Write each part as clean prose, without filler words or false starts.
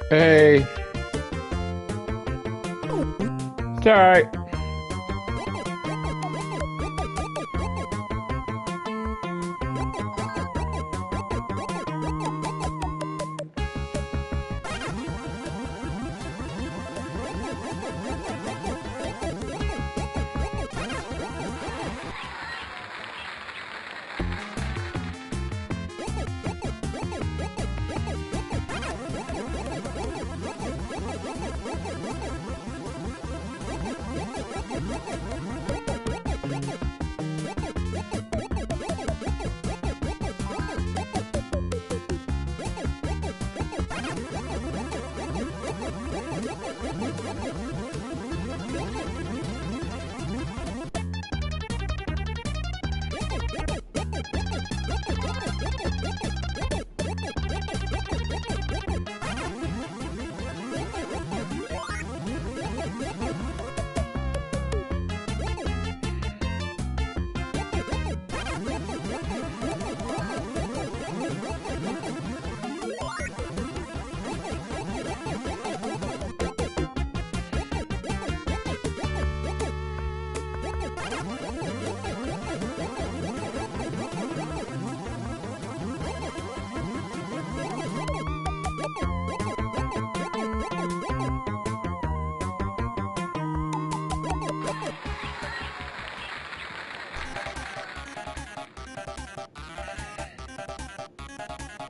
Hey. It's alright.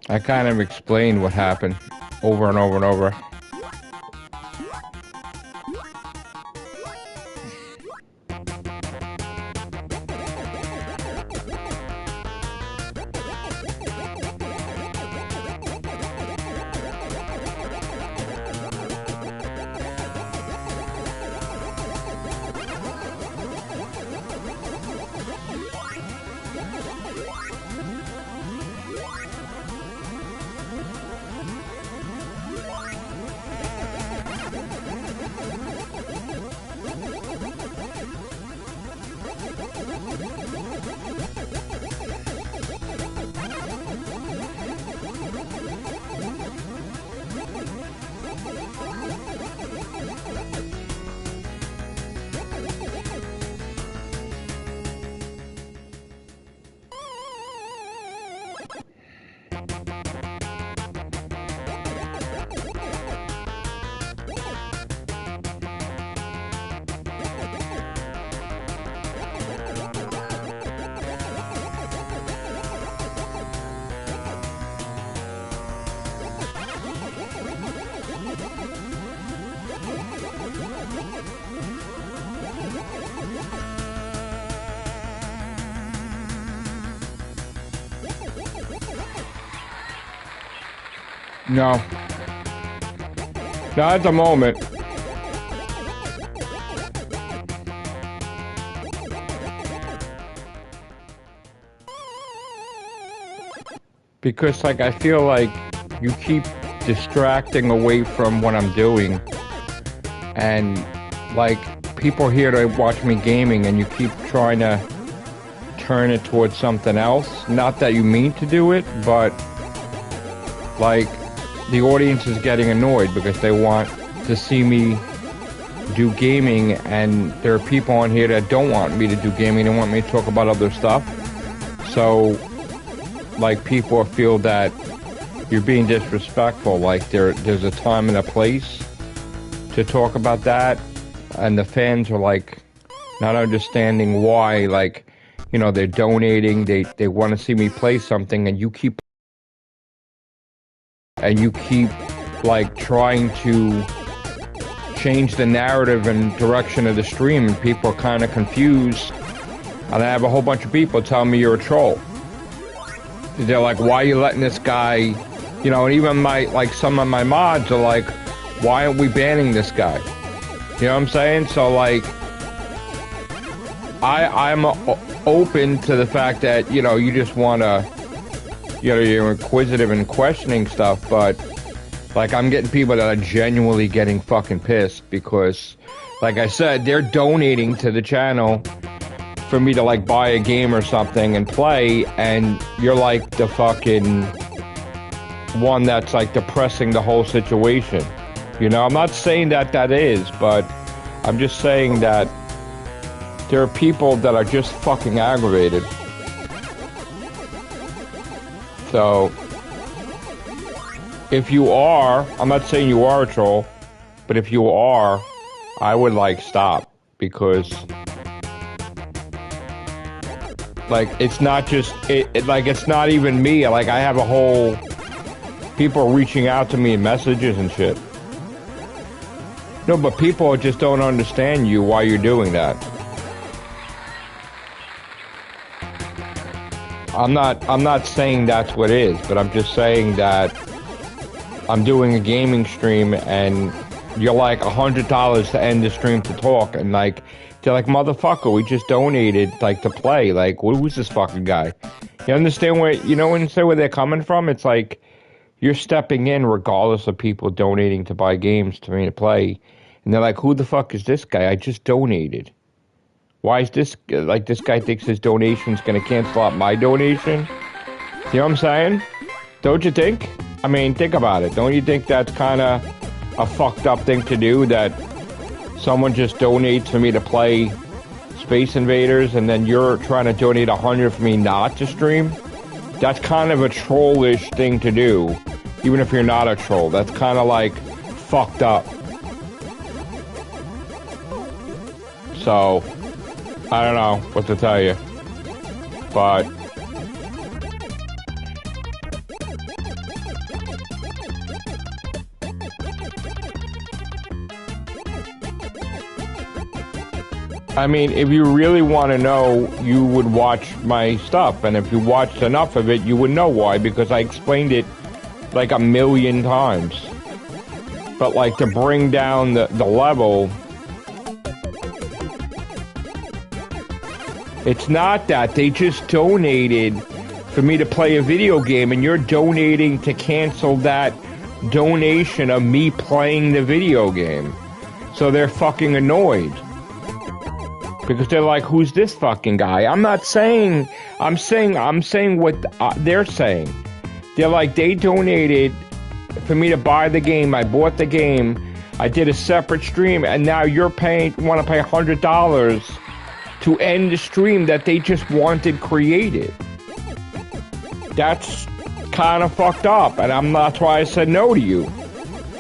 I kind of explained what happened over and over and over. No. Not at the moment. Because, like, I feel like you keep distracting away from what I'm doing. And, like, people are here to watch me gaming and you keep trying to turn it towards something else. Not that you mean to do it, but, like, the audience is getting annoyed because they want to see me do gaming, and there are people on here that don't want me to do gaming and want me to talk about other stuff. So, like, people feel that you're being disrespectful. Like, there's a time and a place to talk about that, and the fans are like not understanding why. Like, you know, they're donating, they want to see me play something, and you keep like trying to change the narrative and direction of the stream, and people are kind of confused. And I have a whole bunch of people telling me you're a troll. They're like, why are you letting this guy, you know, and even some of my mods are like, why aren't we banning this guy? You know what I'm saying? So, like, I'm open to the fact that, you know, you just want to, you know, you're inquisitive and questioning stuff, but, like, I'm getting people that are genuinely getting fucking pissed because, like I said, they're donating to the channel for me to, like, buy a game or something and play, and you're, like, the fucking one that's, like, depressing the whole situation. You know, I'm not saying that that is, but I'm just saying that there are people that are just fucking aggravated. So, if you are, I'm not saying you are a troll, but if you are, I would, like, stop, because, like, it's not just, like, it's not even me. Like, I have a whole, people are reaching out to me in messages and shit. No, but people just don't understand you why you're doing that. I'm not saying that's what it is, but I'm just saying that I'm doing a gaming stream and you're like $100 to end the stream to talk, and like they're like, motherfucker, we just donated like to play. Like, who's this fucking guy? You understand where they're coming from? It's like you're stepping in regardless of people donating to buy games to me to play. And they're like, who the fuck is this guy? I just donated. Why is this, like, this guy thinks his donation's gonna cancel out my donation? You know what I'm saying? Don't you think? I mean, think about it. Don't you think that's kind of a fucked up thing to do, that someone just donates for me to play Space Invaders and then you're trying to donate 100 for me not to stream? That's kind of a trollish thing to do, even if you're not a troll. That's kind of like fucked up. So, I don't know what to tell you, but I mean, if you really want to know, you would watch my stuff, and if you watched enough of it, you would know why, because I explained it like a million times. But, like, to bring down the level, it's not that. They just donated for me to play a video game, and you're donating to cancel that donation of me playing the video game. So they're fucking annoyed. Because they're like, who's this fucking guy? I'm saying what they're saying. They're like, they donated for me to buy the game. I bought the game. I did a separate stream, and now you're want to pay $100 to end the stream that they just wanted created. That's kind of fucked up, and that's why I said no to you.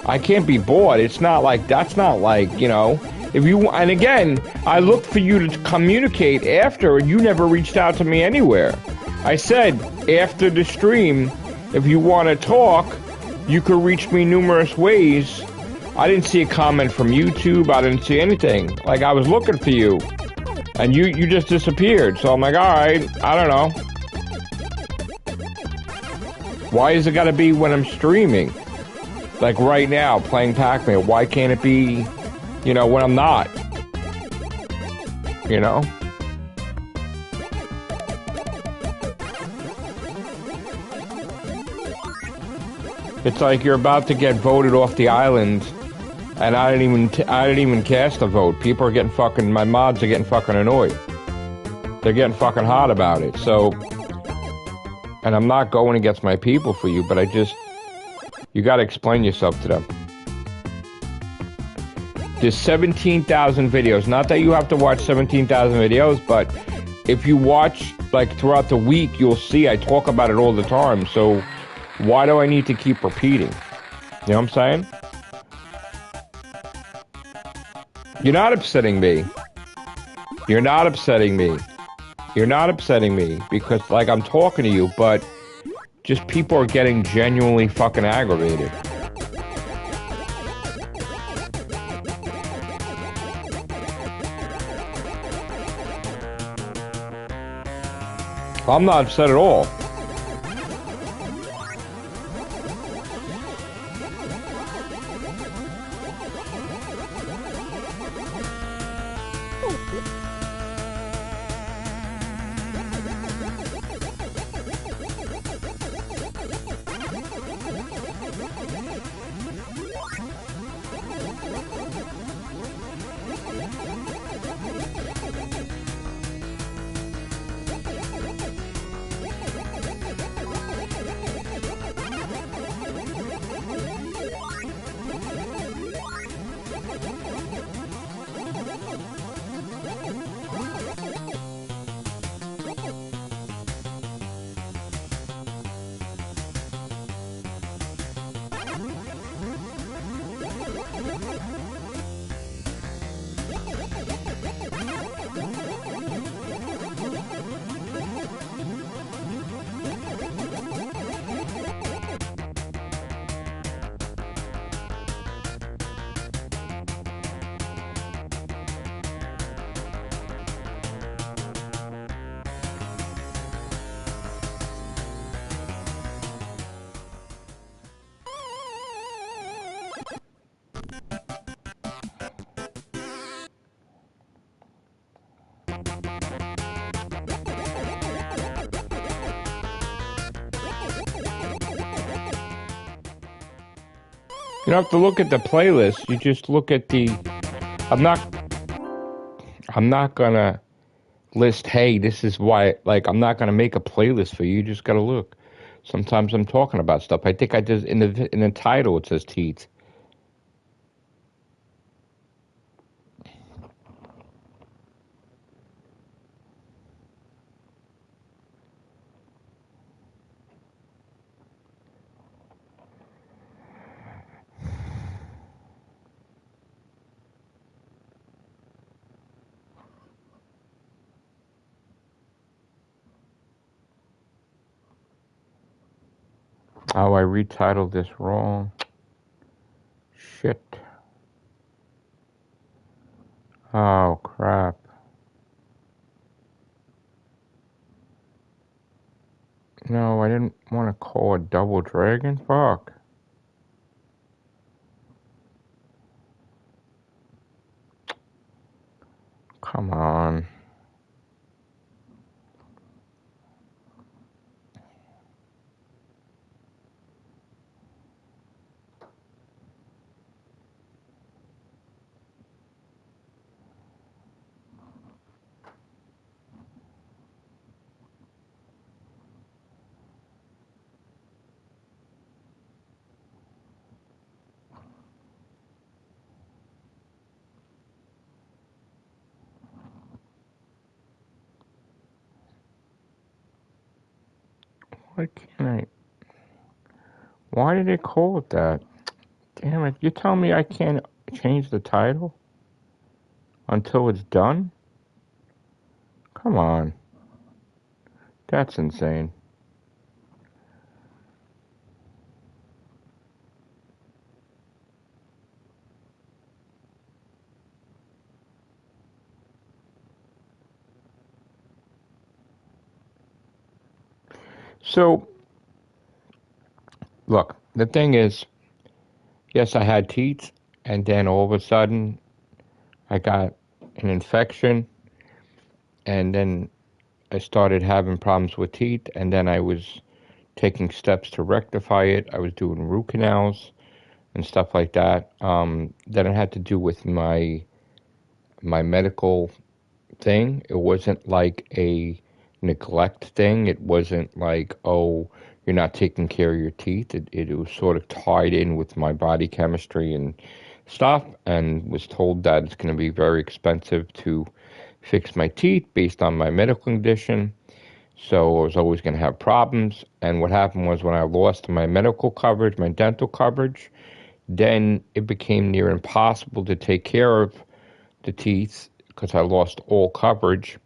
I can't be bought. It's not like, that's not like, you know, if you, and again, I looked for you to communicate after, and you never reached out to me anywhere. I said, after the stream, if you want to talk, you could reach me numerous ways. I didn't see a comment from YouTube. I didn't see anything. Like, I was looking for you. And you just disappeared. So I'm like, alright, I don't know. Why is it gotta be when I'm streaming? Like right now, playing Pac-Man. Why can't it be, you know, when I'm not? You know? It's like you're about to get voted off the island, and I didn't even cast a vote. People are getting fucking, my mods are getting fucking annoyed. They're getting fucking hot about it. So, and I'm not going against my people for you, but you gotta explain yourself to them. There's 17,000 videos. Not that you have to watch 17,000 videos, but if you watch like throughout the week, you'll see I talk about it all the time. So why do I need to keep repeating? You know what I'm saying? You're not upsetting me. You're not upsetting me. You're not upsetting me because like I'm talking to you, but just people are getting genuinely fucking aggravated. I'm not upset at all. You don't have to look at the playlist. You just look at the. I'm not. I'm not gonna list. Hey, this is why. Like, I'm not gonna make a playlist for you. You just gotta look. Sometimes I'm talking about stuff. I think I just in the title it says teats. Oh, I retitled this wrong. Shit. Oh, crap. No, I didn't want to call it Double Dragon. Fuck. Come on. Why can't I? Why did they call it that? Damn it. You tell me I can't change the title until it's done? Come on. That's insane. So, look, the thing is, yes, I had teeth, and then all of a sudden, I got an infection, and then I started having problems with teeth, and then I was taking steps to rectify it. I was doing root canals and stuff like that. Then it had to do with my medical thing. It wasn't like a neglect thing. It wasn't like, oh, you're not taking care of your teeth. It was sort of tied in with my body chemistry and stuff, and was told that it's going to be very expensive to fix my teeth based on my medical condition. So I was always going to have problems. And what happened was when I lost my medical coverage, my dental coverage, then it became near impossible to take care of the teeth because I lost all coverage.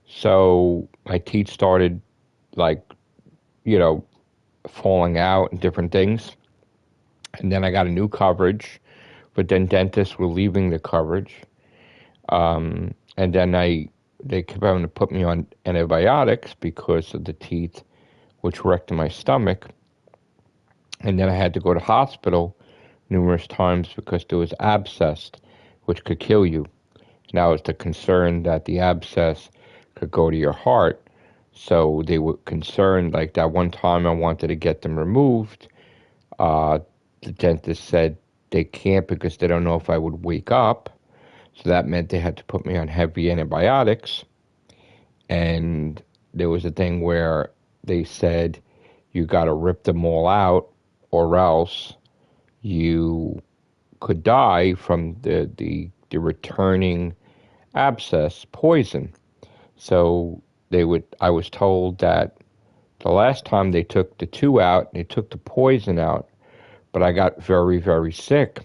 So my teeth started like, you know, falling out and different things. And then I got a new coverage, but then dentists were leaving the coverage. And then they kept having to put me on antibiotics because of the teeth, which wrecked my stomach. And then I had to go to hospital numerous times because there was abscess, which could kill you. Now it's the concern that the abscess could go to your heart. So they were concerned, like that one time I wanted to get them removed. The dentist said they can't because they don't know if I would wake up. So that meant they had to put me on heavy antibiotics. And there was a thing where they said, you got to rip them all out or else you could die from the returning abscess poison. So I was told that the last time they took the two out, they took the poison out, but I got very, very sick.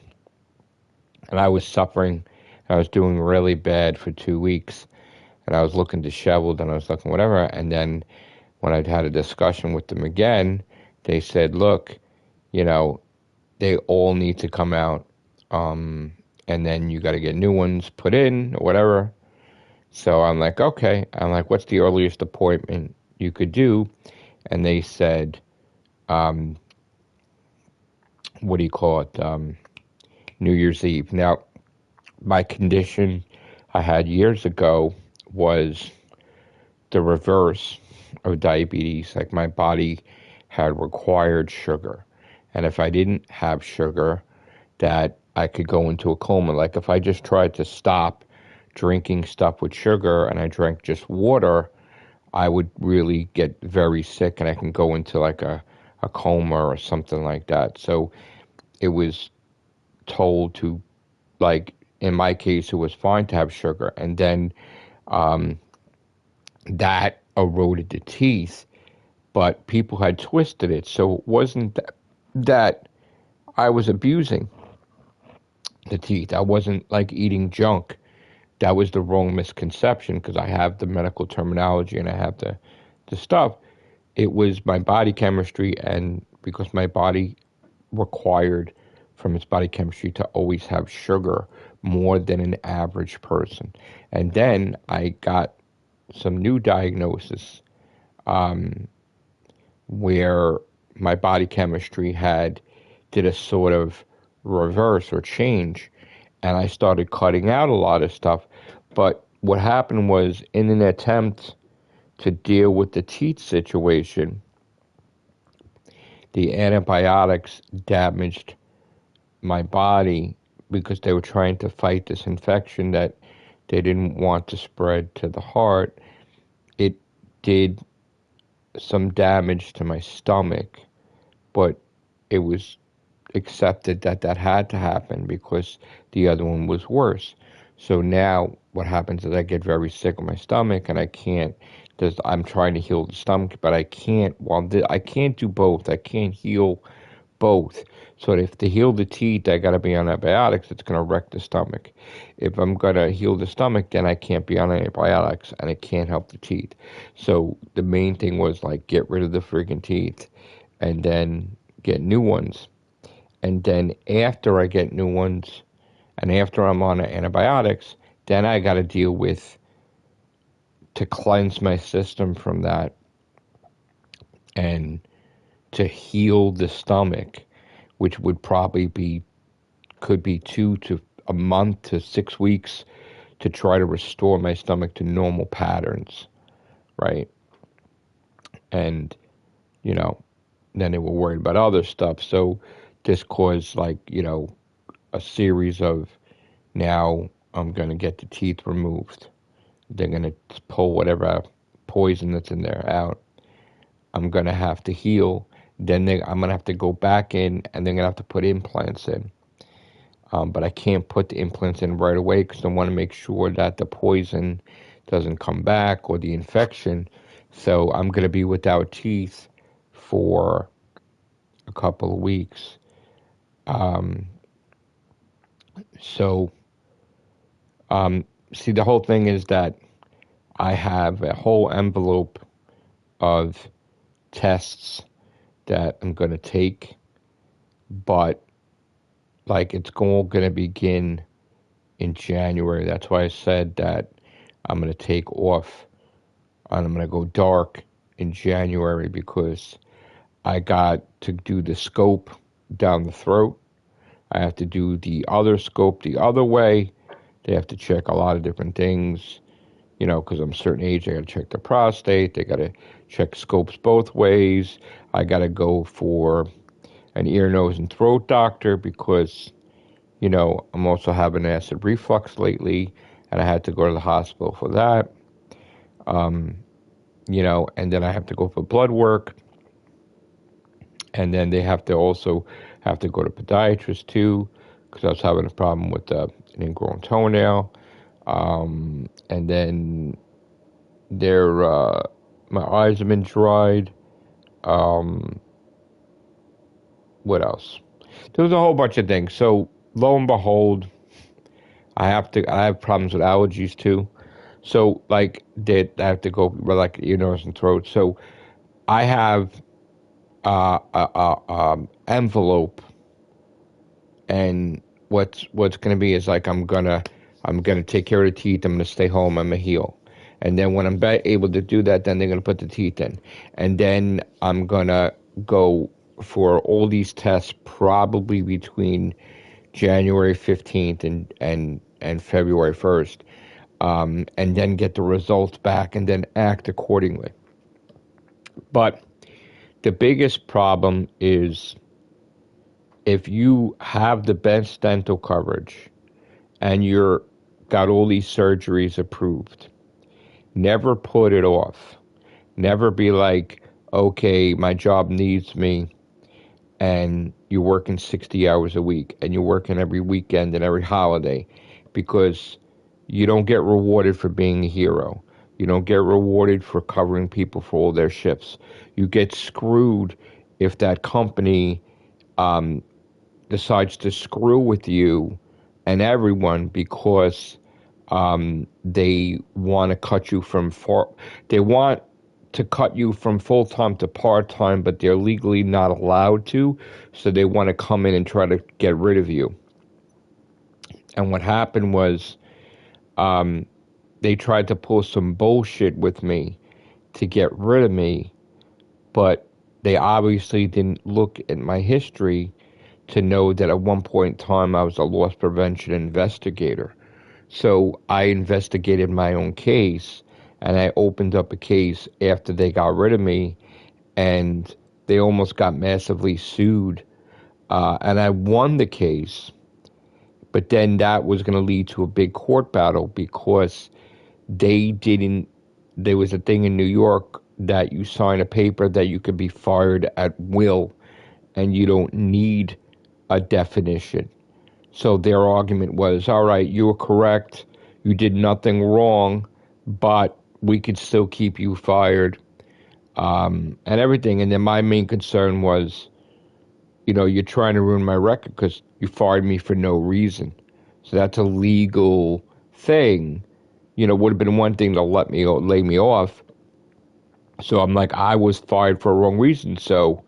And I was suffering. I was doing really bad for 2 weeks. And I was looking disheveled and I was looking whatever. And then when I'd had a discussion with them again, they said, look, you know, they all need to come out. And then you got to get new ones put in or whatever. So I'm like, okay. I'm like, what's the earliest appointment you could do? And they said, what do you call it? New Year's Eve. Now, my condition I had years ago was the reverse of diabetes. Like my body had required sugar. And if I didn't have sugar, that I could go into a coma. Like if I just tried to stop drinking stuff with sugar and I drank just water, I would really get very sick and I can go into like a coma or something like that. So it was told to, like in my case, it was fine to have sugar. And then that eroded the teeth, but people had twisted it. So it wasn't that I was abusing the teeth. I wasn't like eating junk. That was the wrong misconception because I have the medical terminology and I have the stuff. It was my body chemistry, and because my body required from its body chemistry to always have sugar more than an average person. And then I got some new diagnosis where my body chemistry did a sort of reverse or change, and I started cutting out a lot of stuff. But what happened was, in an attempt to deal with the teeth situation, the antibiotics damaged my body because they were trying to fight this infection that they didn't want to spread to the heart. It did some damage to my stomach, but it was accepted that that had to happen because the other one was worse. So now what happens is I get very sick of my stomach and I can't. I'm trying to heal the stomach, but I can't. I can't do both. I can't heal both. So if to heal the teeth, I got to be on antibiotics. It's going to wreck the stomach. If I'm going to heal the stomach, then I can't be on antibiotics, and it can't help the teeth. So the main thing was like get rid of the freaking teeth, and then get new ones. And then after I get new ones, and after I'm on antibiotics, then I got to deal with to cleanse my system from that and to heal the stomach, which would probably could be 2 to a month to 6 weeks to try to restore my stomach to normal patterns, right? And, you know, then they were worried about other stuff. So this caused a series of, now I'm going to get the teeth removed. They're going to pull whatever poison that's in there out. I'm going to have to heal. Then I'm going to have to go back in, and they're going to have to put implants in. but I can't put the implants in right away because I want to make sure that the poison doesn't come back or the infection. So I'm going to be without teeth for a couple of weeks. Um, so, see, the whole thing is that I have a whole envelope of tests that I'm going to take, but like it's all going to begin in January. That's why I said that I'm going to take off and I'm going to go dark in January because I got to do the scope down the throat. I have to do the other scope the other way. They have to check a lot of different things, you know, because I'm a certain age. I got to check the prostate. They got to check scopes both ways. I got to go for an ear, nose, and throat doctor because, you know, I'm also having acid reflux lately, and I had to go to the hospital for that. You know, and then I have to go for blood work, and then they have to also have to go to podiatrist too, because I was having a problem with an ingrown toenail, and then my eyes have been dried. What else? There was a whole bunch of things. So lo and behold, I have problems with allergies too. So like I have to go like ear, nose, and throat. So I have envelope, and what's gonna be is like I'm gonna take care of the teeth. I'm gonna stay home. I'm gonna heal, and then when I'm able to do that, then they're gonna put the teeth in, and then I'm gonna go for all these tests probably between January 15th and February 1st, and then get the results back and then act accordingly. But the biggest problem is if you have the best dental coverage and you're got all these surgeries approved, never put it off. Never be like, okay, my job needs me, and you're working 60 hours a week and you're working every weekend and every holiday because you don't get rewarded for being a hero. You don't get rewarded for covering people for all their shifts. You get screwed if that company decides to screw with you and everyone because they want to cut you from they want to cut you from full-time to part-time, but they're legally not allowed to, so they want to come in and try to get rid of you. And what happened was they tried to pull some bullshit with me to get rid of me, but they obviously didn't look at my history to know that at one point in time I was a loss prevention investigator. So I investigated my own case, and I opened up a case after they got rid of me, and they almost got massively sued. And I won the case, but then that was going to lead to a big court battle because there was a thing in New York that you sign a paper that you could be fired at will, and you don't need a definition. So their argument was, all right, you were correct, you did nothing wrong, but we could still keep you fired, and everything. And then my main concern was, you know, you're trying to ruin my record because you fired me for no reason. So that's a legal thing. You know, would have been one thing to lay me off. So I'm like, I was fired for a wrong reason. So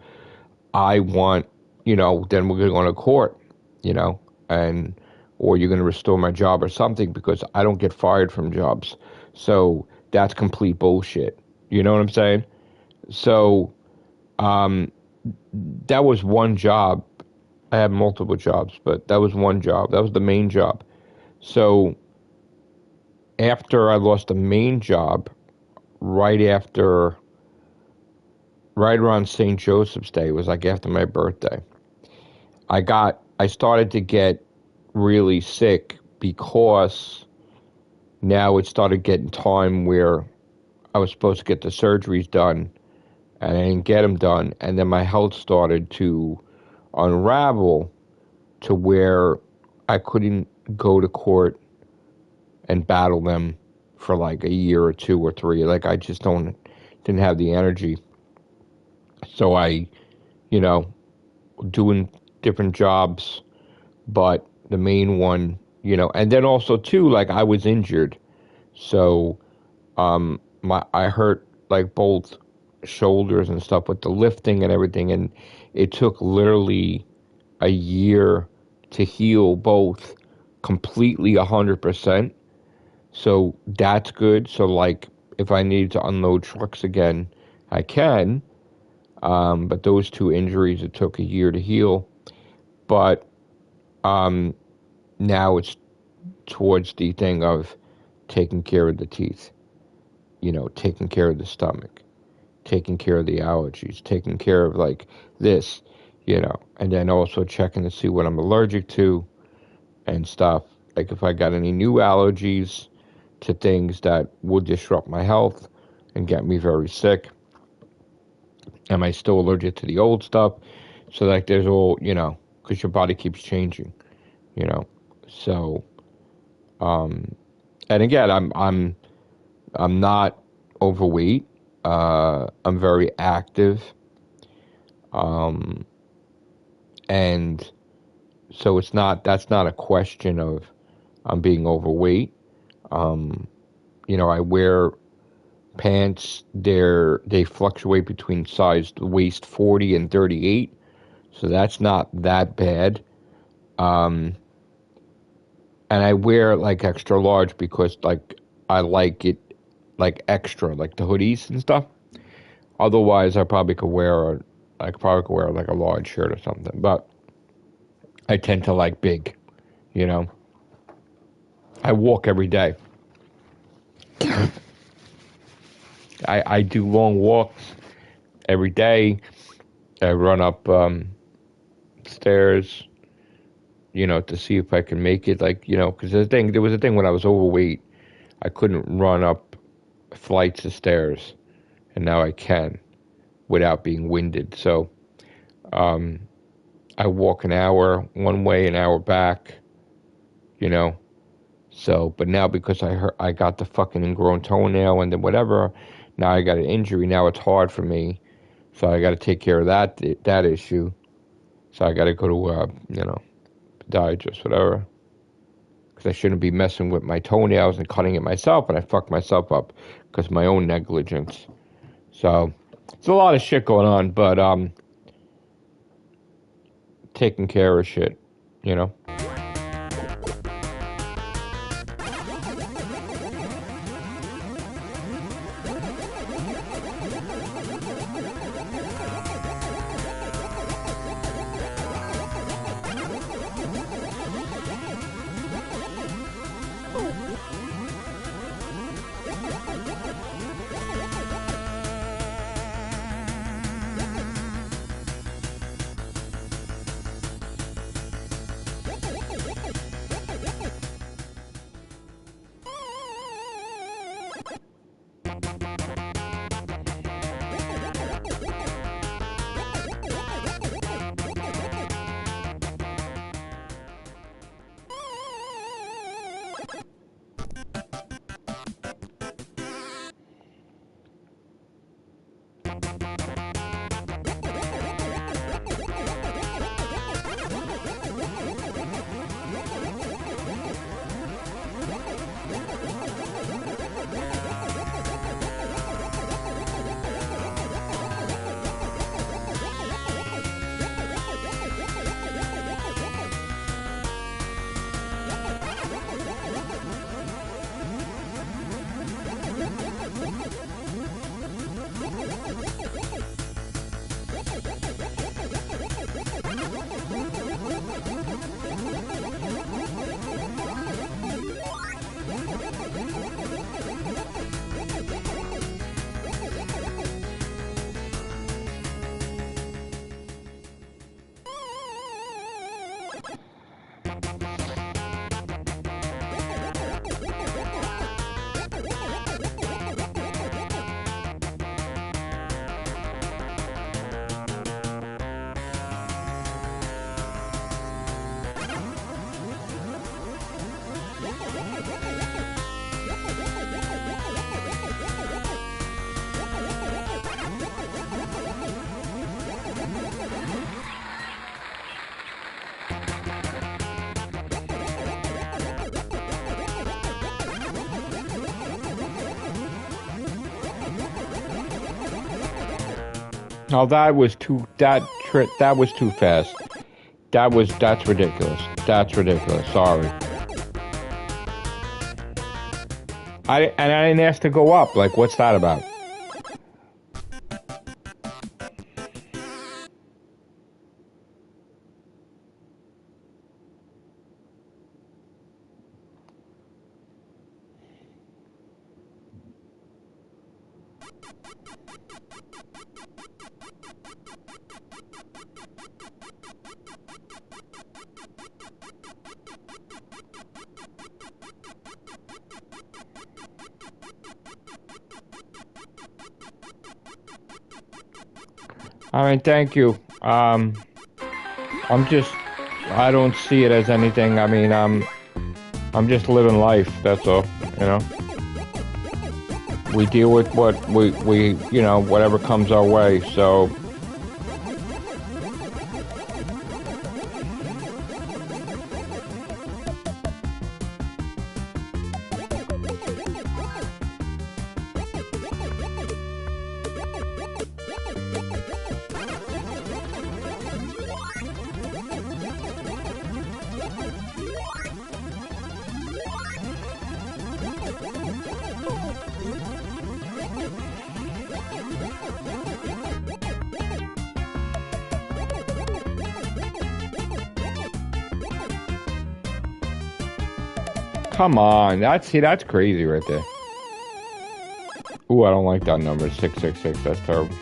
I want, you know, then we're going to go to court, you know, or you're going to restore my job or something because I don't get fired from jobs. So that's complete bullshit. You know what I'm saying? So that was one job. I had multiple jobs, but that was one job. That was the main job. So after I lost the main job, right around St. Joseph's Day, it was like after my birthday, I started to get really sick because now it started getting time where I was supposed to get the surgeries done and I didn't get them done. And then my health started to unravel to where I couldn't go to court and battle them for like a year or 2 or 3. Like I just didn't have the energy. So I, you know, doing different jobs, but the main one, and then also too, like I was injured. So I hurt like both shoulders and stuff with the lifting and everything, and it took literally a year to heal both completely 100%. So that's good. So like if I need to unload trucks again, I can. But those 2 injuries, it took a year to heal. But now it's towards the thing of taking care of the teeth, taking care of the stomach, taking care of the allergies, taking care of like this, and then also checking to see what I'm allergic to and stuff. Like if I got any new allergies to things that would disrupt my health and get me very sick. Am I still allergic to the old stuff? So like there's all, because your body keeps changing, So, and again, I'm not overweight. I'm very active. And so that's not a question of I'm being overweight. I wear pants. They fluctuate between size waist 40 and 38. So that's not that bad. And I wear like extra large because like I like it like extra, like the hoodies and stuff. Otherwise, I probably could wear like a large shirt or something. But I tend to like big, I walk every day. I do long walks every day. I run up stairs, to see if I can make it. Like, because there was a thing when I was overweight, I couldn't run up flights of stairs, and now I can without being winded. So I walk an hour one way, an hour back, So, but now because I got the fucking ingrown toenail and then whatever, now I got an injury. Now it's hard for me, so I got to take care of that issue. So I got to go to podiatrist, whatever, because I shouldn't be messing with my toenails and cutting it myself, and I fucked myself up because of my own negligence. So it's a lot of shit going on, but taking care of shit, Oh, that was too. That was too fast. That's ridiculous. That's ridiculous. Sorry. I didn't ask to go up. Like, what's that about? I mean, thank you. I don't see it as anything. I mean, I'm just living life. That's all. You know. We deal with what you know, whatever comes our way. So. Come on, that's crazy right there. Ooh, I don't like that number, 666. That's terrible.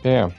Damn.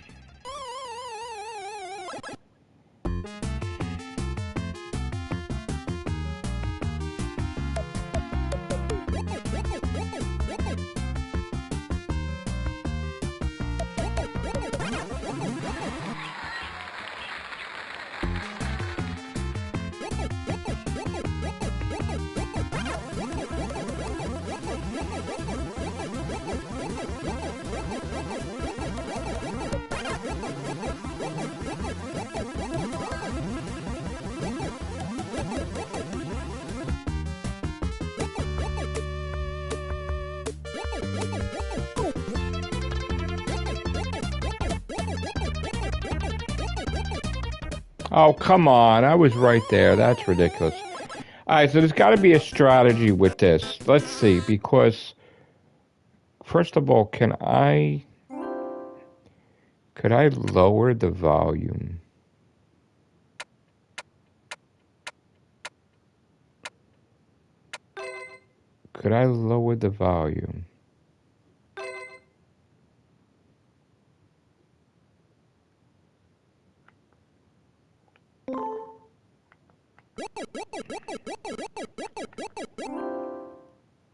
Oh, come on. I was right there. That's ridiculous. All right, so there's got to be a strategy with this. Let's see, because first of all, could I lower the volume? Could I lower the volume?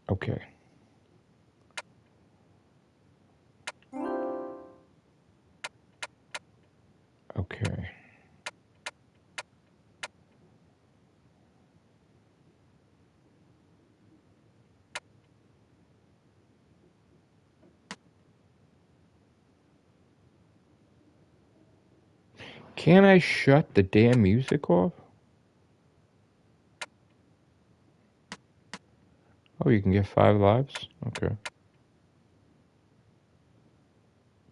Okay. Okay. Can I shut the damn music off? Oh, you can get 5 lives? Okay.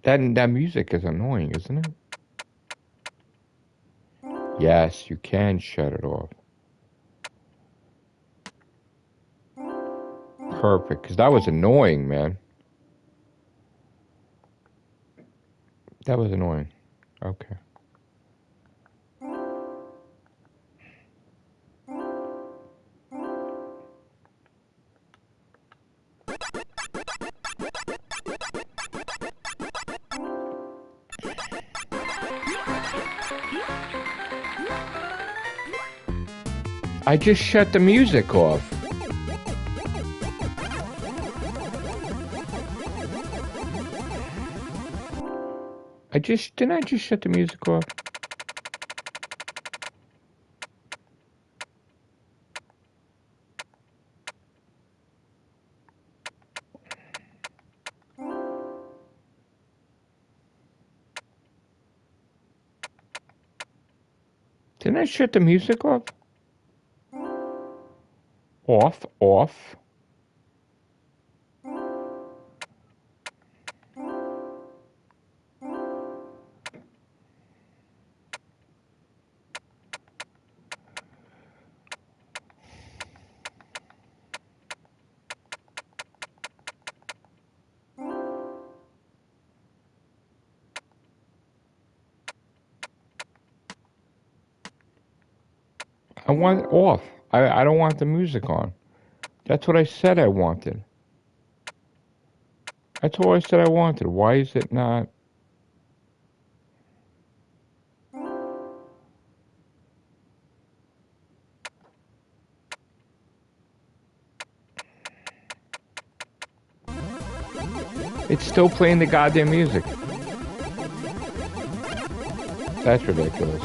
That music is annoying, isn't it? Yes, you can shut it off. Perfect, because that was annoying, man. That was annoying. Okay. I just shut the music off. Didn't I just shut the music off? Didn't I shut the music off? Off. I want it off. I don't want the music on. That's what I said I wanted. That's all I said I wanted. Why is it not? It's still playing the goddamn music. That's ridiculous.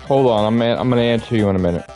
Hold on, I'm gonna answer you in a minute.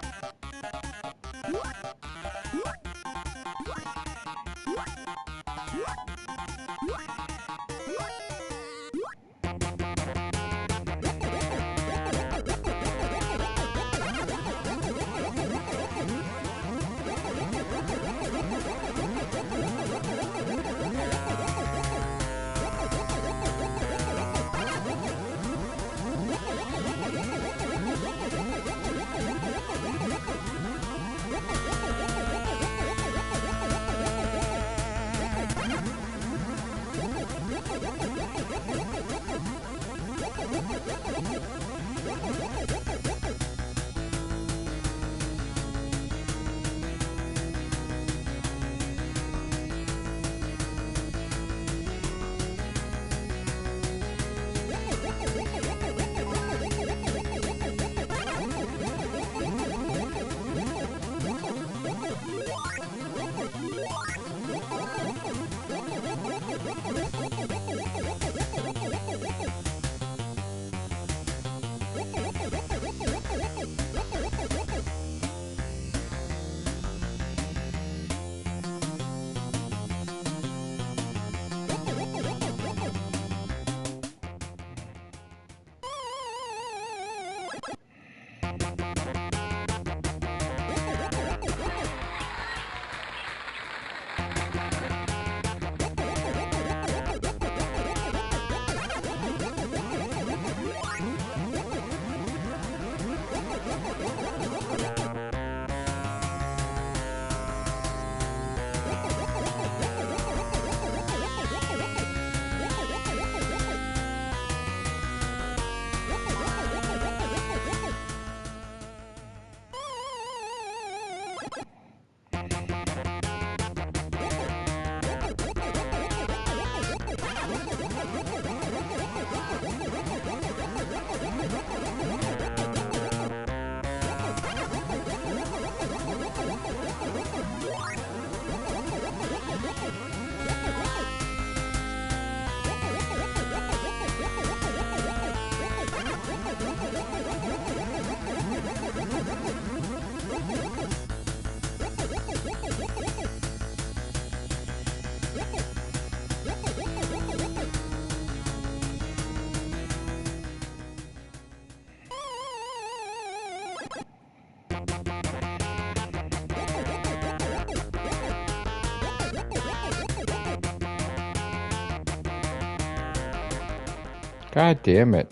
God damn it.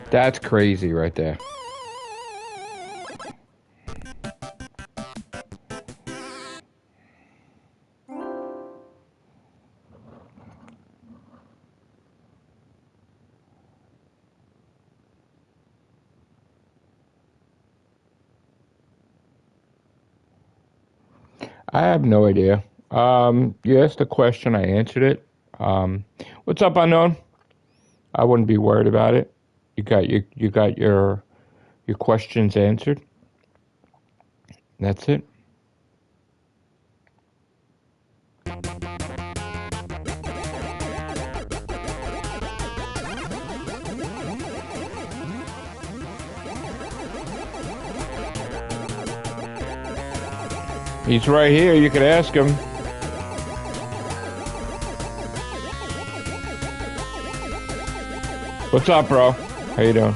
That's crazy right there. I have no idea. You asked the question, I answered it. What's up, unknown? I wouldn't be worried about it. You got your questions answered. That's it. He's right here. You could ask him. What's up, bro? How you doing?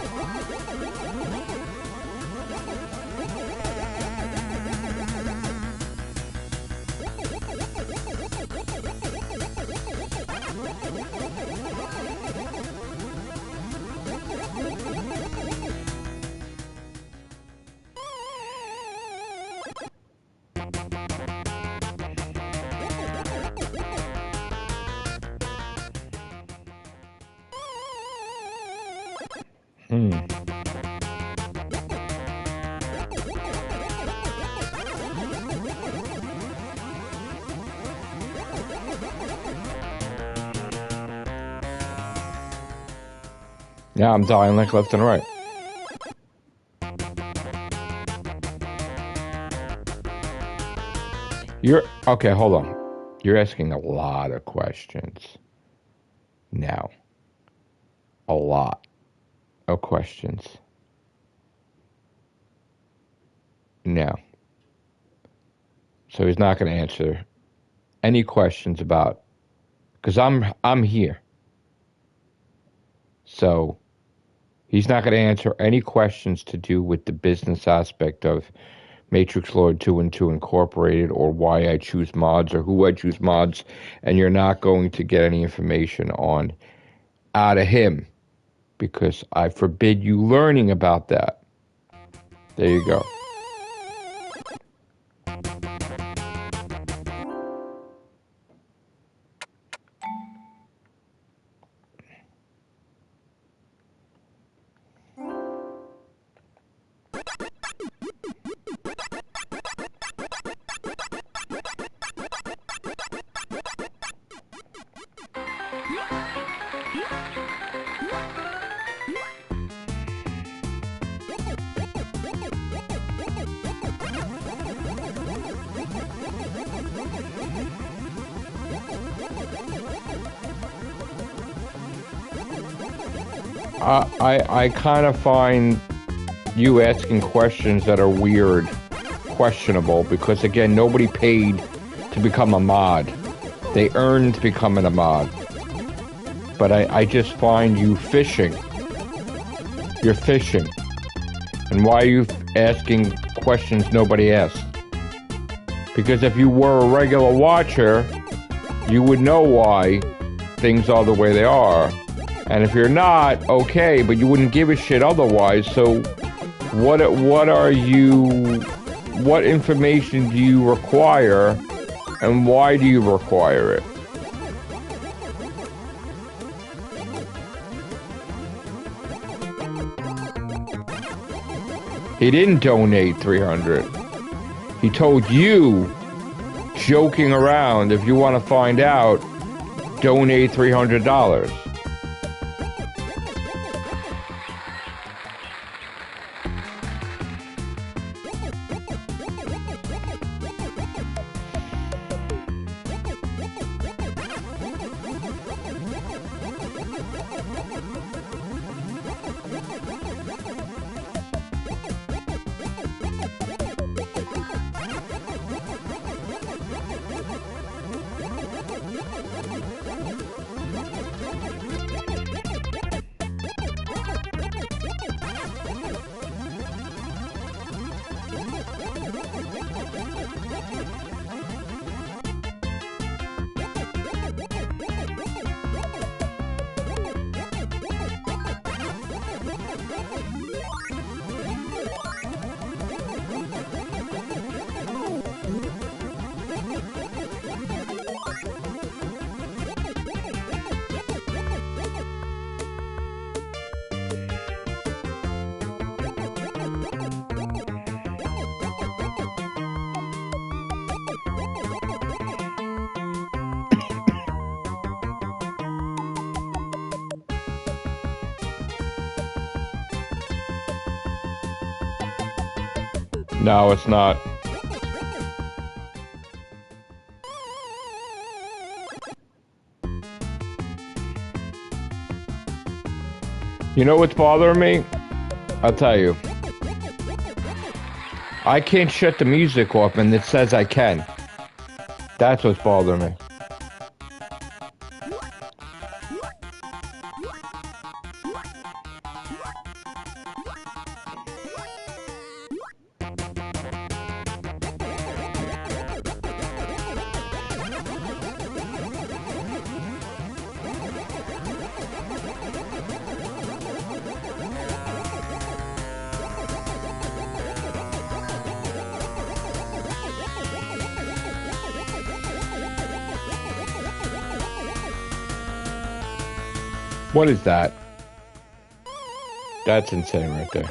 Yeah, I'm dying like left and right. Okay, hold on. You're asking a lot of questions now. A lot of questions now. So he's not going to answer any questions about, because I'm here. So he's not going to answer any questions to do with the business aspect of Matrix Lord 2 and 2 Incorporated, or why I choose mods, or who I choose mods, and you're not going to get any information on out of him, because I forbid you learning about that. There you go. I kind of find you asking questions that are weird, questionable, because again, nobody paid to become a mod. They earned becoming a mod. But I just find you fishing. You're fishing. And why are you asking questions nobody asked? Because if you were a regular watcher, you would know why things are the way they are. And if you're not, okay, but you wouldn't give a shit otherwise. So what information do you require, and why do you require it? He didn't donate $300. He told you, joking around, if you want to find out, donate $300. No, it's not. You know what's bothering me? I'll tell you. I can't shut the music off and it says I can. That's what's bothering me. What is that? That's insane right there.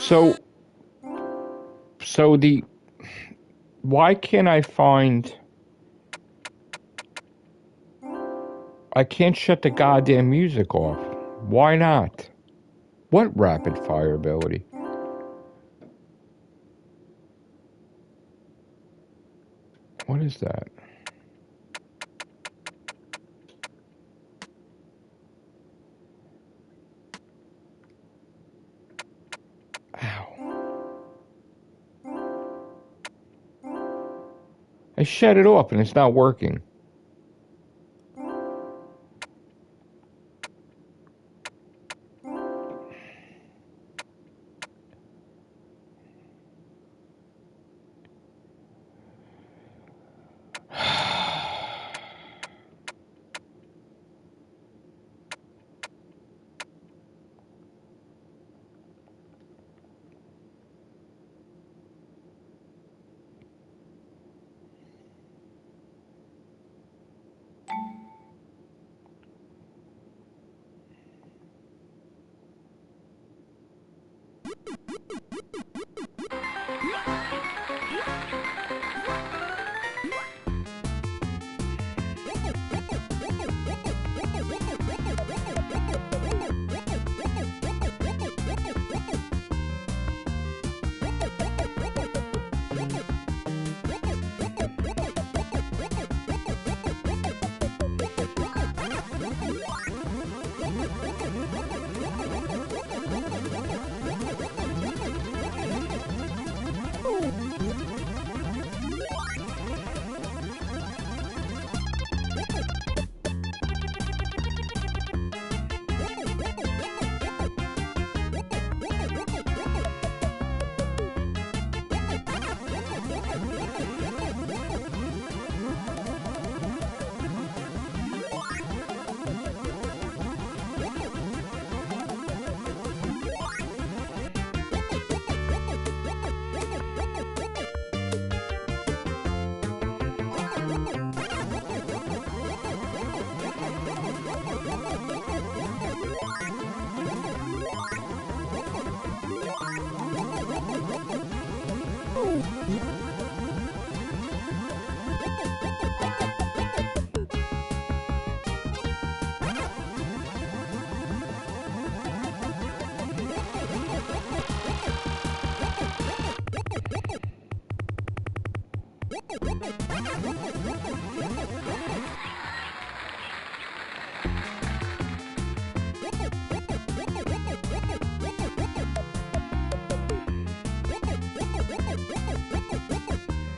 So why can't I find, I can't shut the goddamn music off. Why not? What rapid fire ability? What is that? Ow. I shut it off and it's not working.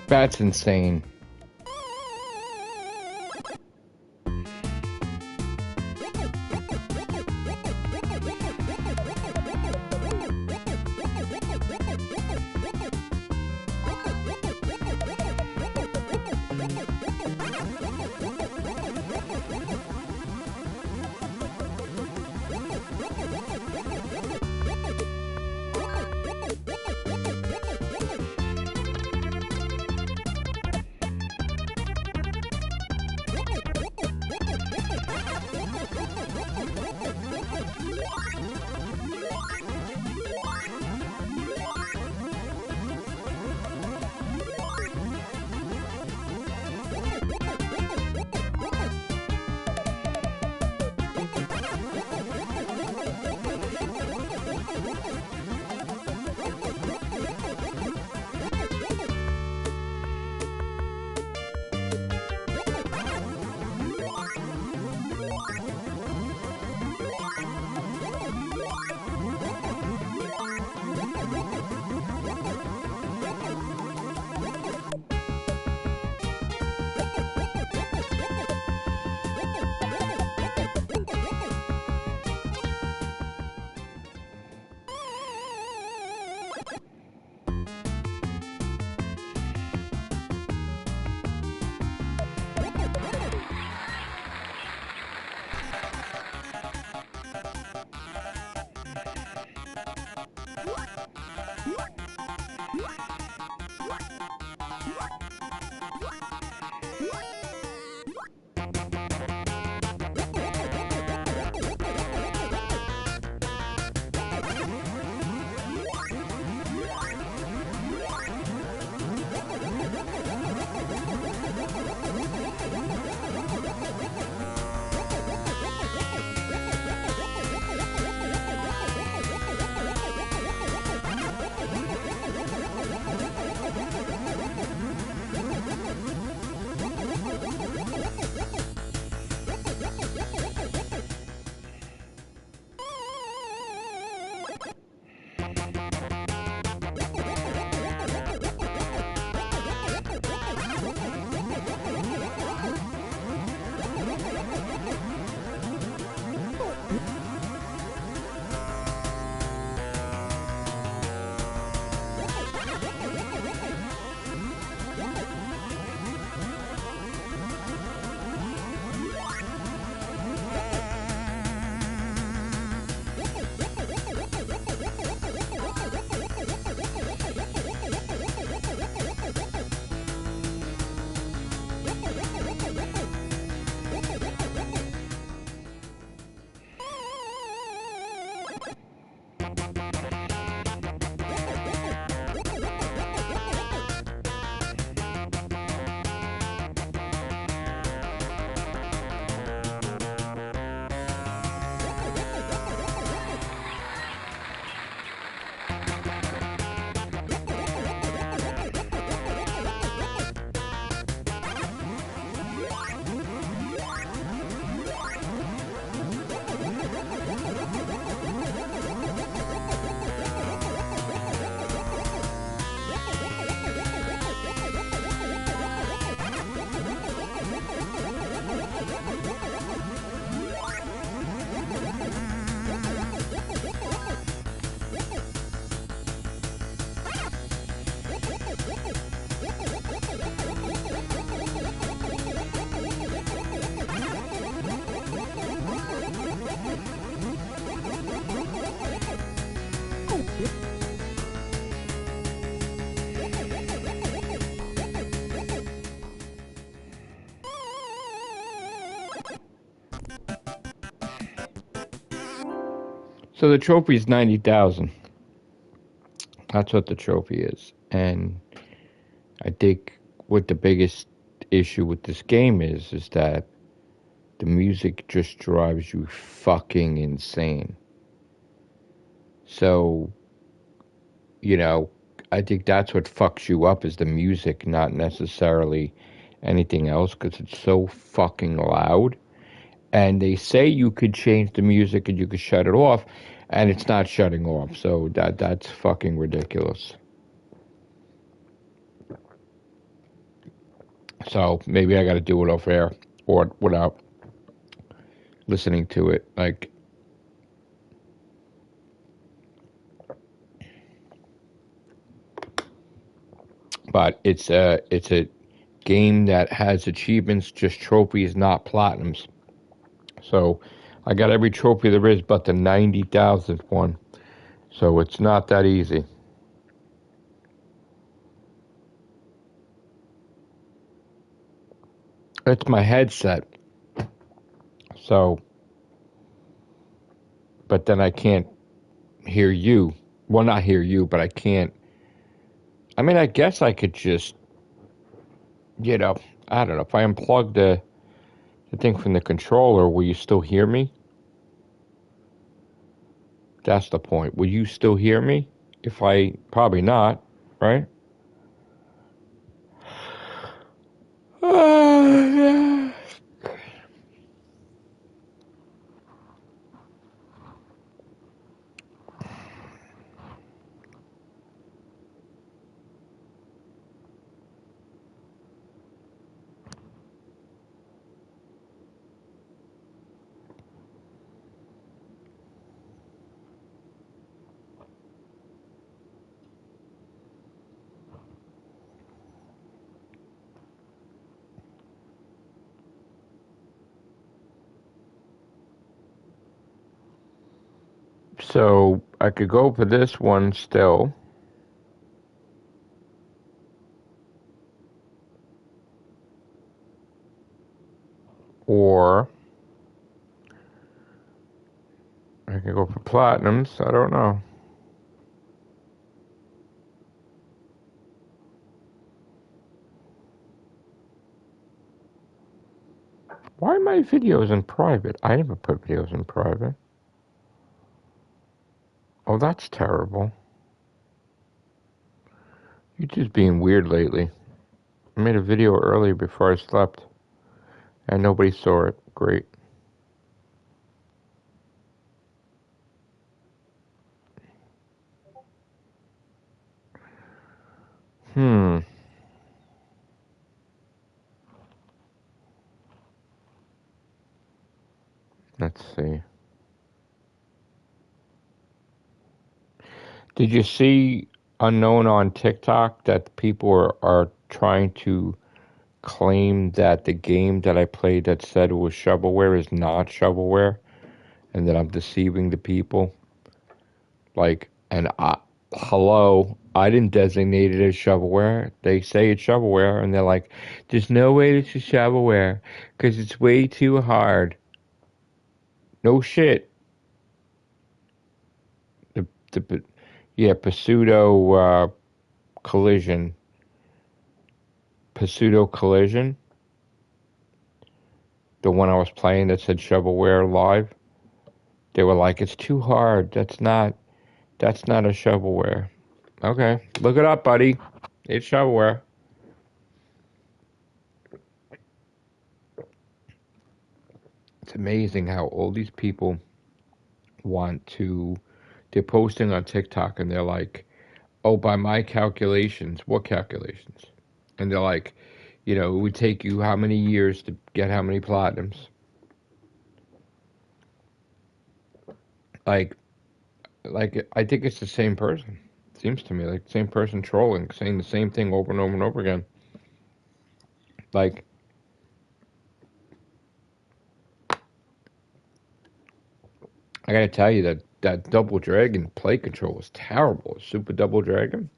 That's insane. So the trophy is 90,000. That's what the trophy is, and I think what the biggest issue with this game is that the music just drives you fucking insane. So, you know, I think that's what fucks you up is the music, not necessarily anything else, because it's so fucking loud. And they say you could change the music and you could shut it off, and it's not shutting off. So that's fucking ridiculous. So maybe I got to do it off air or without listening to it. Like, but it's a game that has achievements, just trophies, not platinums. So I got every trophy there is, but the 90,000th one. So it's not that easy. It's my headset. So, but then I can't hear you. Well, not hear you, but I can't. I mean, I guess I could just, you know, I don't know. If I unplug the thing from the controller, will you still hear me? That's the point. Will you still hear me? If I, probably not, right? So I could go for this one still, or I could go for platinums. I don't know. Why are my videos in private? I never put videos in private. Oh, that's terrible. You're just being weird lately. I made a video earlier before I slept, and nobody saw it. Great. Hmm. Let's see. Did you see unknown on TikTok that people are trying to claim that the game that I played that said it was shovelware is not shovelware, and that I'm deceiving the people? Like, and hello, I didn't designate it as shovelware. They say it's shovelware, and they're like, there's no way this is shovelware because it's way too hard. No shit. The yeah, collision, pseudo collision. The one I was playing that said shovelware live. They were like, it's too hard. That's not a shovelware. Okay, look it up, buddy. It's shovelware. It's amazing how all these people want to. They're posting on TikTok and they're like, "Oh, by my calculations, what calculations?" And they're like, "It would take you how many years to get how many platinums?" Like, like I think it's the same person. Seems to me like the same person trolling, saying the same thing over and over and over again. Like, I gotta tell you that Double Dragon play control is terrible. Super Double Dragon.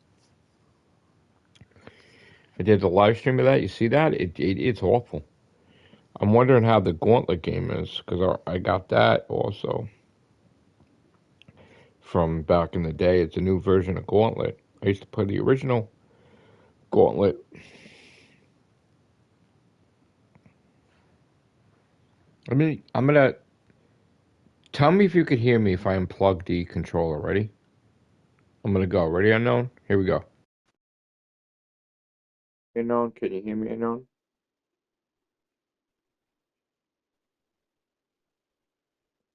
I did the live stream of that. You see that? It's awful. I'm wondering how the Gauntlet game is because I got that also from back in the day. It's a new version of Gauntlet. I used to play the original Gauntlet. I'm gonna tell me if you could hear me if I unplug the controller. Ready? I'm gonna go. Ready, unknown? Here we go. Unknown, can you hear me, unknown?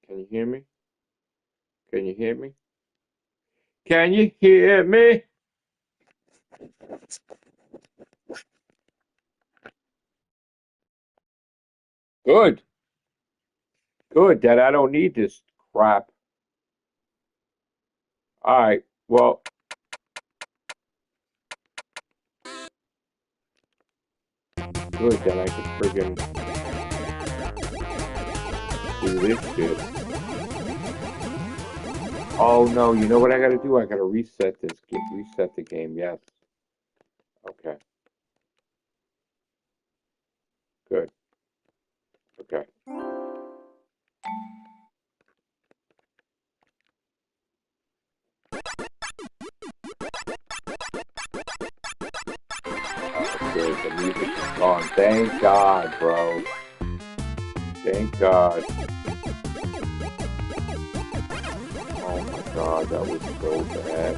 Can you hear me? Can you hear me? Can you hear me? Good. Good that I don't need this crap. Alright, well, good that I can friggin' do this shit. Oh no, you know what I gotta do? I gotta reset this game. Reset the game, yes. Okay. Good. Okay. Good, the music is gone. Thank God, bro. Thank God. Oh my God, that was so bad.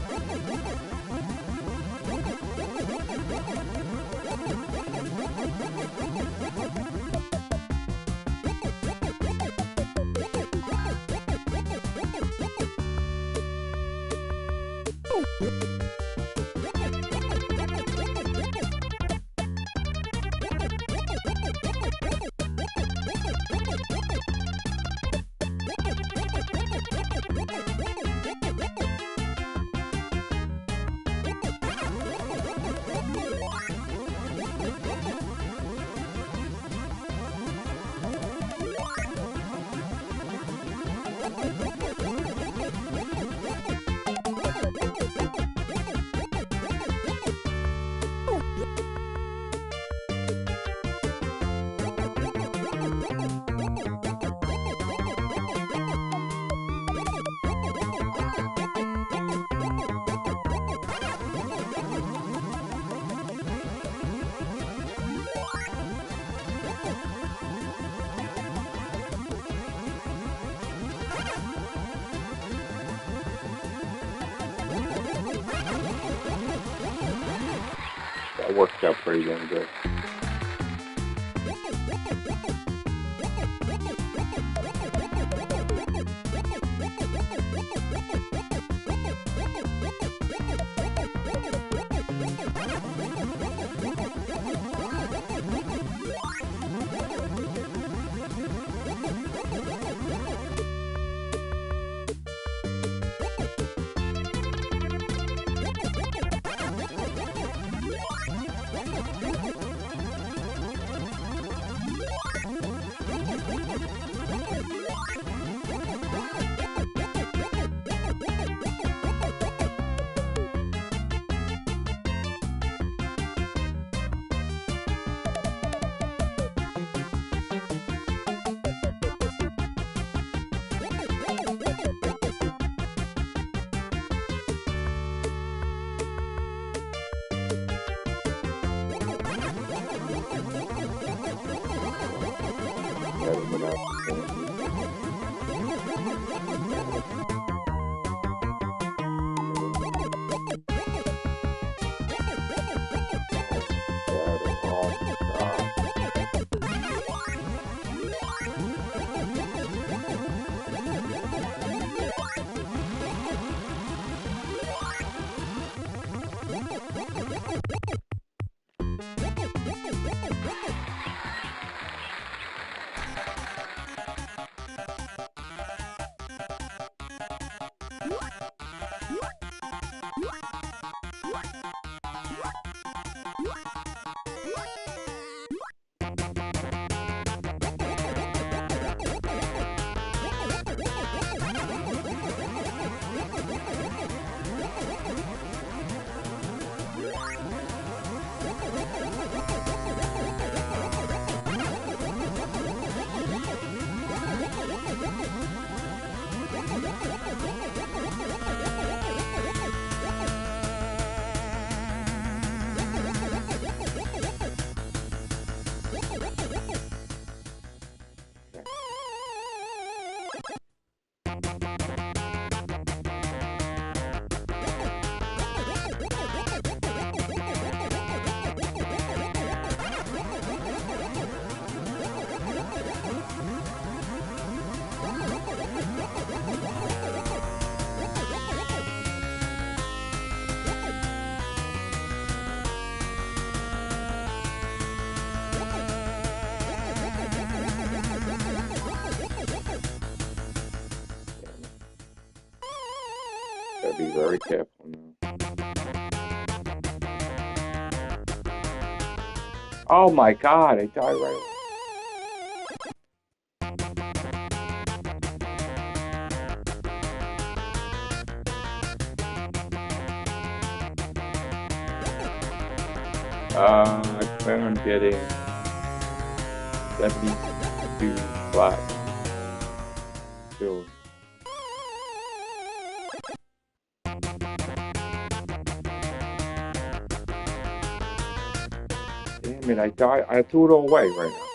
That worked out pretty damn good. gotta be very careful now. Oh my god, I died right away. I plan on getting 72 flat. Still. Damn it, I died. I threw it all away right now.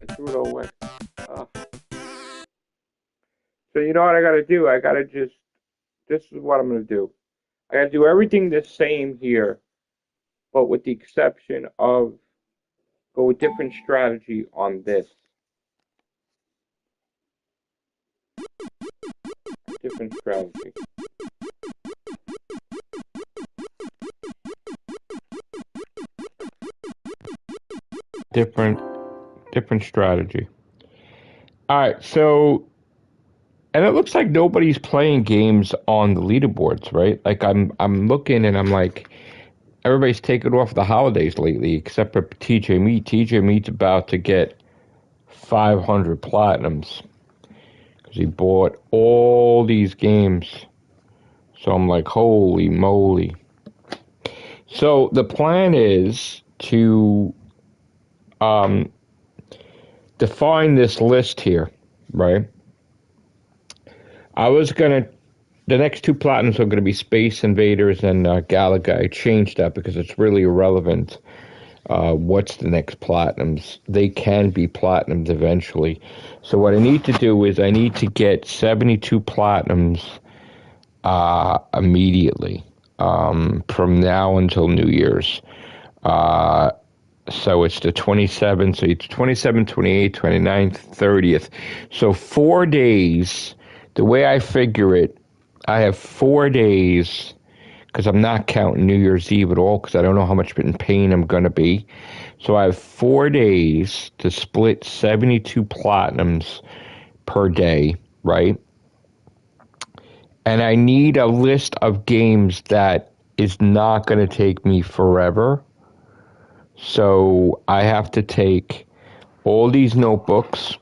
I threw it all away. Ah. So you know what I gotta do? I gotta just, this is what I'm gonna do. I gotta do everything the same here, but with the exception of go with different strategy on this. Different strategy. Different strategy. All right, so and it looks like nobody's playing games on the leaderboards, right? Like I'm looking and I'm like, everybody's taken off the holidays lately, except for TJ Meat. TJ Meat's about to get 500 platinums because he bought all these games. So I'm like, holy moly. So the plan is to define this list here, right? The next two platinums are gonna be Space Invaders and Galaga. I changed that because it's really irrelevant. What's the next platinums? They can be platinums eventually. So what I need to do is I need to get 72 platinums immediately from now until New Year's. So it's the 27th, so it's 27th, 28th, 29th, 30th. So 4 days, the way I figure it, I have 4 days, because I'm not counting New Year's Eve at all, because I don't know how much in pain I'm going to be. So I have 4 days to split 72 platinums per day, right? And I need a list of games that is not going to take me forever. So I have to take all these notebooks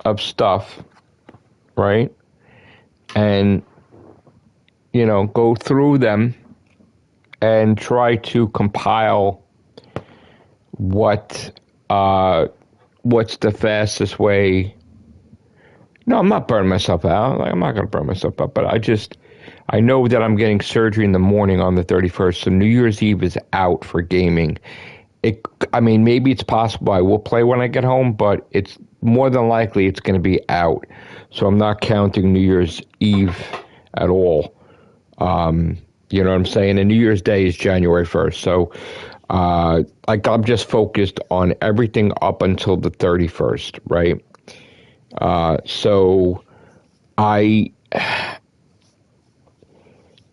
of stuff, right? And, you know, go through them and try to compile what's the fastest way. No, I'm not burning myself out. Like, I'm not going to burn myself out, but I know that I'm getting surgery in the morning on the 31st, so New Year's Eve is out for gaming. Maybe it's possible I will play when I get home, but it's more than likely it's going to be out. So I'm not counting New Year's Eve at all. You know what I'm saying? And New Year's Day is January 1st. So, I'm just focused on everything up until the 31st, right? So I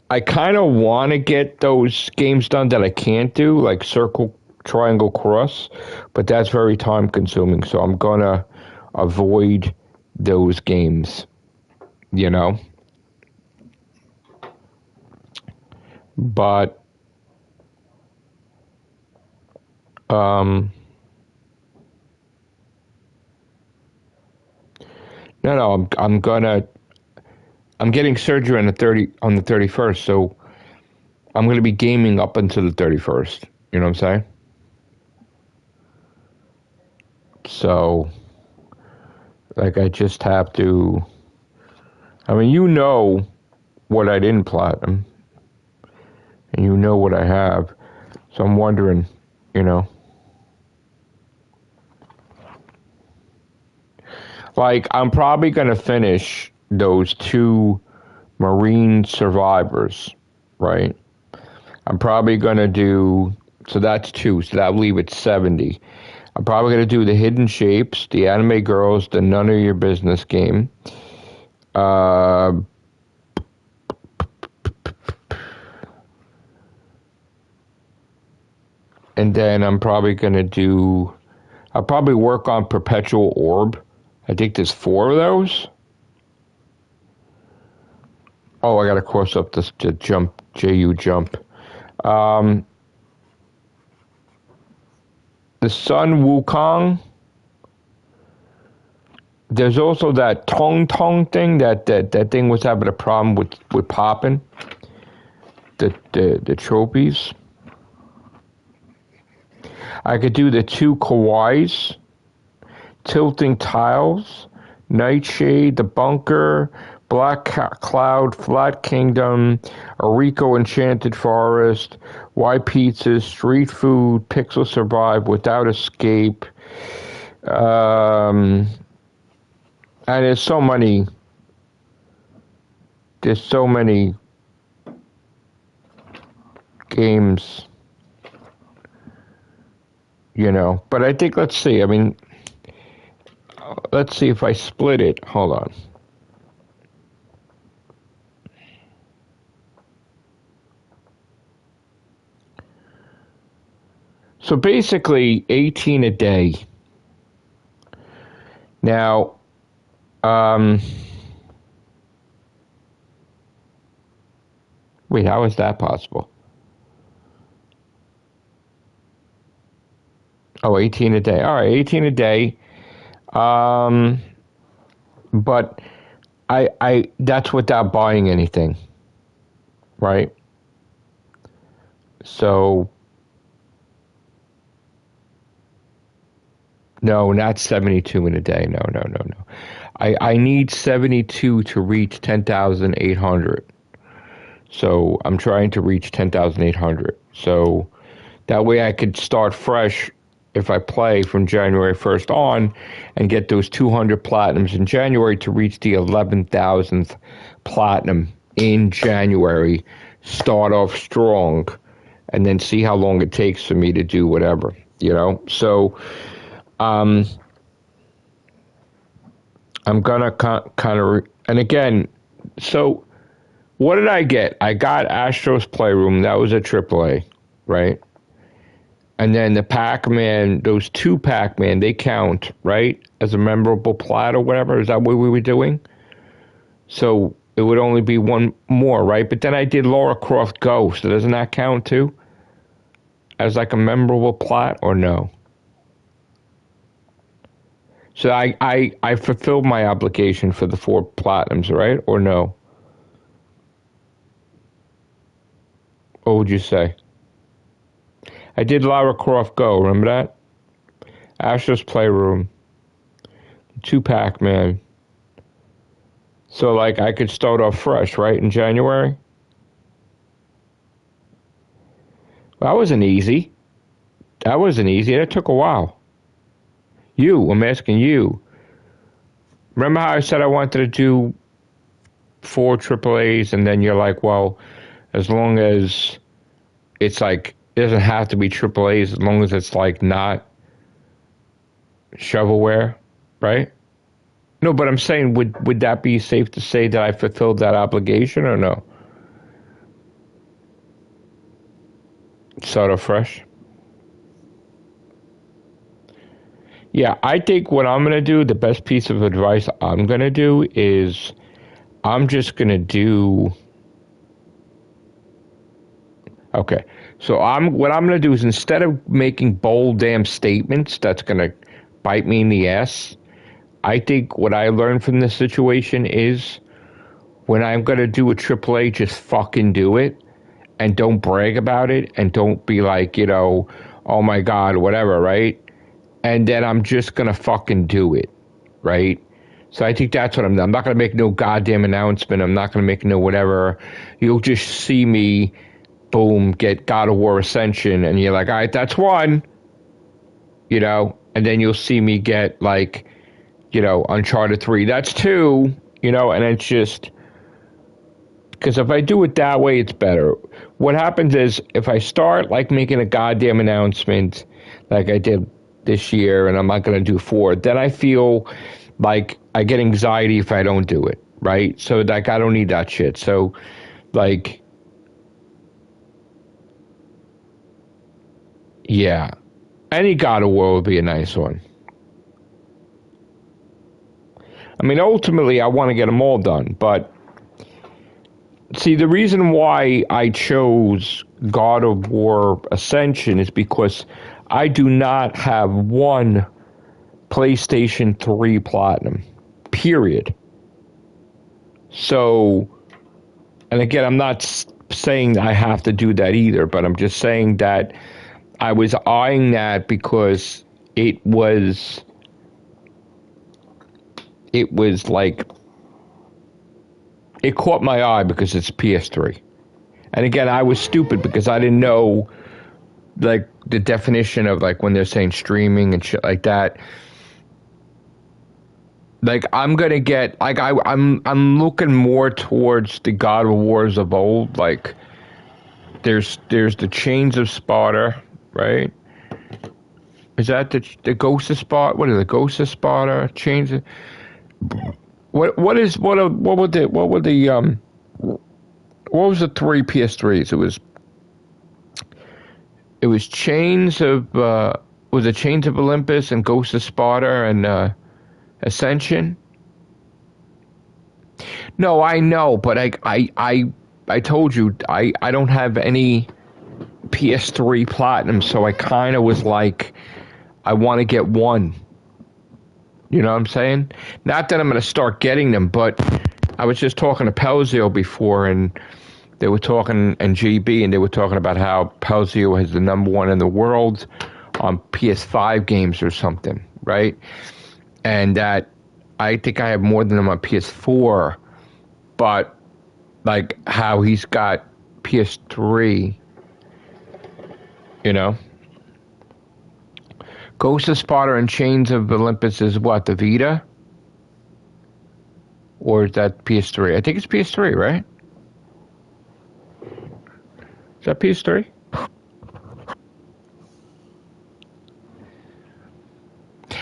kind of want to get those games done that I can't do, like Circle, Triangle, Cross, but that's very time consuming. So I'm going to avoid those games, you know? But, no, I'm getting surgery on the 31st, so I'm going to be gaming up until the 31st. You know what I'm saying? So, like, I just have to. You know what I didn't platinum, and you know what I have. So I'm wondering, you know. Like, I'm probably going to finish those 2 Marine Survivors, right? I'm probably going to do, so that's 2, so that'll leave it 70. I'm probably going to do the Hidden Shapes, the Anime Girls, the None of Your Business game. And then I'm probably going to I'll probably work on Perpetual Orb. I think there's 4 of those. Oh, I gotta cross up this to jump, JU jump. The Sun Wukong. There's also that Tong Tong thing. That thing was having a problem with popping. The trophies. I could do the 2 Kawais, Tilting Tiles, Nightshade, the Bunker, Black Cloud, Flat Kingdom, Arico Enchanted Forest, Why Pizzas, Street Food, Pixel Survive, Without Escape. And there's so many games, you know. But I think, let's see. I mean, let's see if I split it. Hold on. So basically, 18 a day. Now, wait, how is that possible? Oh, 18 a day. All right, 18 a day. But I that's without buying anything, right? So, no, not 72 in a day. No. I need 72 to reach 10,800. So I'm trying to reach 10,800. So that way I could start fresh if I play from January 1st on and get those 200 platinums in January to reach the 11,000th platinum in January. Start off strong and then see how long it takes for me to do whatever, you know? So I'm gonna kind of, and again, so what did I get? I got Astro's Playroom. That was a AAA, right? And then the Pac-Man, those 2 Pac-Man, they count, right? As a memorable plat or whatever. Is that what we were doing? So it would only be one more, right? But then I did Lara Croft Go. So doesn't that count too? As like a memorable plat or no? So I fulfilled my obligation for the 4 platinums, right? Or no? What would you say? I did Lara Croft Go, remember that? Astro's Playroom, 2 Pac-Man. So, like, I could start off fresh, right, in January? Well, that wasn't easy. That took a while. I'm asking you. Remember how I said I wanted to do 4 AAAs, and then you're like, well, as long as it's like, it doesn't have to be AAAs, as long as it's like not shovelware, right? No, but I'm saying, would that be safe to say that I fulfilled that obligation or no? Sort of fresh? Yeah, I think what I'm going to do, the best piece of advice I'm going to do is I'm just going to do... Okay, so what I'm going to do is instead of making bold damn statements that's going to bite me in the ass, I think what I learned from this situation is when I'm going to do a AAA, just fucking do it and don't brag about it and don't be like, you know, oh my God, whatever, right? And then I'm just going to fucking do it, right? So I think that's what I'm not going to make no goddamn announcement. I'm not going to make no whatever. You'll just see me, boom, get God of War Ascension, and you're like, all right, that's 1, you know? And then you'll see me get, like, you know, Uncharted 3, that's 2, you know? And it's just... Because if I do it that way, it's better. What happens is, if I start, like, making a goddamn announcement, like I did this year, and I'm not going to do 4, then I feel like I get anxiety if I don't do it, right? So, like, I don't need that shit. So, like, yeah. Any God of War would be a nice one. I mean, ultimately, I want to get them all done, but See, the reason why I chose God of War Ascension is because I do not have one PlayStation 3 Platinum, period. So, and again, I'm not saying I have to do that either, but I'm just saying that I was eyeing that because it was like, it caught my eye because it's PS3. And again, I was stupid because I didn't know, like, the definition of, like, when they're saying streaming and shit like that. Like, I'm gonna get, like, I'm looking more towards the God of Wars of old. Like, there's the Chains of Sparta, right? Is that the Ghost of Sparta? What is the Ghost of Sparta? Chains of, what was the three PS3s? It was Chains of was it Chains of Olympus and Ghost of Sparta and Ascension? No, I know, but I told you I don't have any PS3 Platinum, so I kind of was like, I want to get one. You know what I'm saying? Not that I'm going to start getting them, but I was just talking to Pelzio before, and they were talking, and GB, and they were talking about how Pelzio is the #1 in the world on PS5 games or something, right? And that I think I have more than him on PS4, but like how he's got PS3, you know? Ghost of Sparta and Chains of Olympus is what, the Vita? Or is that PS3? I think it's PS3, right? Is that PS3?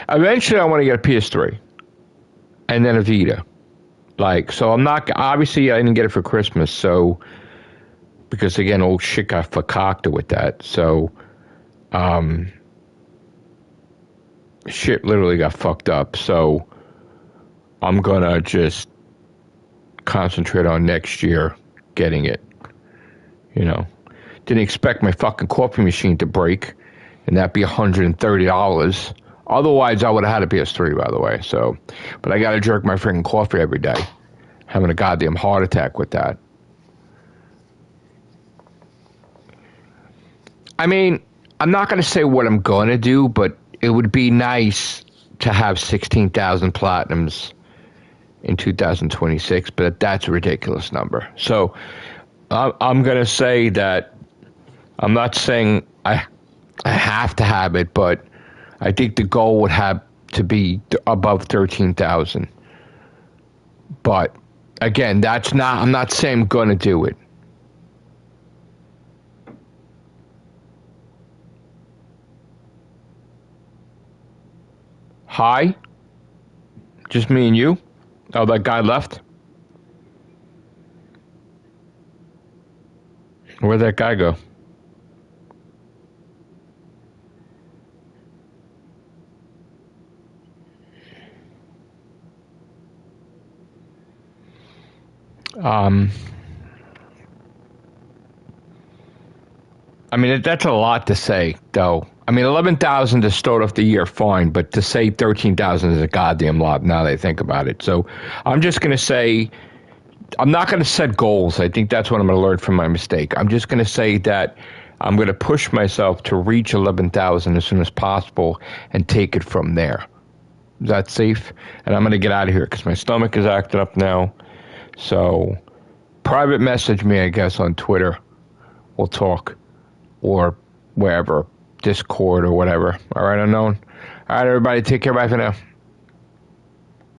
Eventually I want to get a PS3. And then a Vita. Like, so I'm not, obviously I didn't get it for Christmas, so, because again, old shit got fakakta with that, so, shit literally got fucked up, so I'm gonna just concentrate on next year getting it, you know. Didn't expect my fucking coffee machine to break, and that'd be $130. Otherwise, I would have had a PS3, by the way, so, but I gotta jerk my freaking coffee every day. Having a goddamn heart attack with that. I mean, I'm not gonna say what I'm gonna do, but it would be nice to have 16,000 platinums in 2026, but that's a ridiculous number. So I'm going to say that I'm not saying I have to have it, but I think the goal would have to be above 13,000. But again, I'm not saying I'm going to do it. Hi? Just me and you? Oh, that guy left? Where'd that guy go? I mean, that's a lot to say, though. I mean, 11,000 to start off the year, fine, but to say 13,000 is a goddamn lot now that I think about it. So I'm just going to say, I'm not going to set goals. I think that's what I'm going to learn from my mistake. I'm just going to say that I'm going to push myself to reach 11,000 as soon as possible and take it from there. Is that safe? And I'm going to get out of here because my stomach is acting up now. So private message me, I guess, on Twitter. We'll talk. Or wherever, Discord or whatever. All right, unknown. All right, everybody, take care. Bye for now.